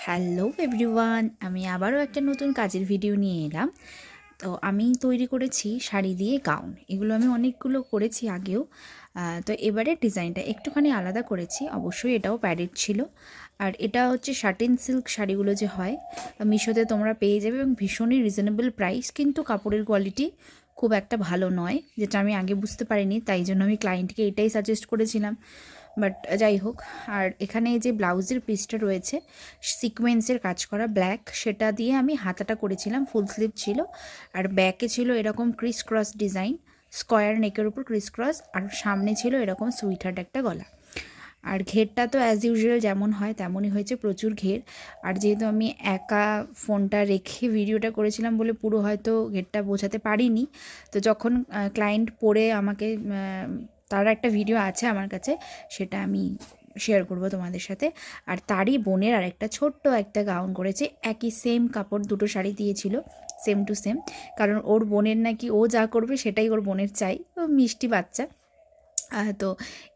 Hello everyone, আমি আবারও একটা নতুন কাজের ভিডিও নিয়ে এলাম। তো আমি তৈরি করেছি শাড়ি দিয়ে গাউন। এগুলো আমি অনেকগুলো করেছি আগেও। তো এবারে ডিজাইনটা একটুখানি আলাদা করেছি। অবশ্যই এটাও প্যাডেড ছিল। আর এটা হচ্ছে শাটিন সিল্ক শাড়িগুলো যে হয়, মিশোতে তোমরা পেয়ে যাবে এবং ভীষণই রিজনেবল প্রাইস, কিন্তু কাপড়ের কোয়ালিটি খুব একটা ভালো নয়, যেটা আমি আগে বুঝতে পারিনি। তাই জন্য আমি ক্লায়েন্টকে এটাই সাজেস্ট করেছিলাম। বাট যাই হোক। আর এখানে যে ব্লাউজের পিসটা রয়েছে সিকোয়েন্সের কাজ করা ব্ল্যাক, সেটা দিয়ে আমি হাতাটা করেছিলাম, ফুল স্লিভ ছিল। আর ব্যাকে ছিল এরকম ক্রিস ক্রস ডিজাইন, স্কোয়ার নেকের উপর ক্রিস ক্রস, আর সামনে ছিল এরকম সুইট হার্ট একটা গলা। আর ঘেরটা তো অ্যাজ ইউজুয়াল যেমন হয় তেমনই হয়েছে, প্রচুর ঘের। আর যেহেতু আমি একা ফোনটা রেখে ভিডিওটা করেছিলাম বলে পুরো হয়তো ঘেরটা বোঝাতে পারিনি। তো যখন ক্লায়েন্ট পরে আমাকে, তার একটা ভিডিও আছে আমার কাছে, সেটা আমি শেয়ার করব তোমাদের সাথে। আর তারই বোনের আর একটা ছোট্ট একটা গাউন করেছে, একই সেম কাপড়, দুটো শাড়ি দিয়েছিল সেম টু সেম। কারণ ওর বোনের নাকি ও যা করবে সেটাই ওর বোনের চাই, ও মিষ্টি বাচ্চা। তো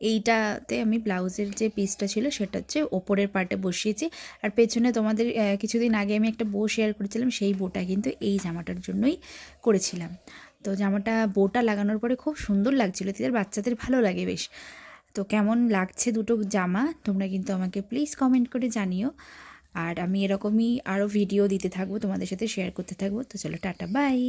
এইটাতে আমি ব্লাউজের যে পিসটা ছিল সেটা হচ্ছে ওপরের পার্টে বসিয়েছি। আর পেছনে তোমাদের কিছুদিন আগে আমি একটা বো শেয়ার করেছিলাম, সেই বোটা কিন্তু এই জামাটার জন্যই করেছিলাম। তো জামাটা বোটা লাগানোর পরে খুব সুন্দর লাগছিলো, এদের বাচ্চাদের ভালো লাগে বেশ। তো কেমন লাগছে দুটো জামা তোমরা কিন্তু আমাকে প্লিজ কমেন্ট করে জানিও। আর আমি এরকমই আরও ভিডিও দিতে থাকবো, তোমাদের সাথে শেয়ার করতে থাকবো। তো চলো টাটা বাই।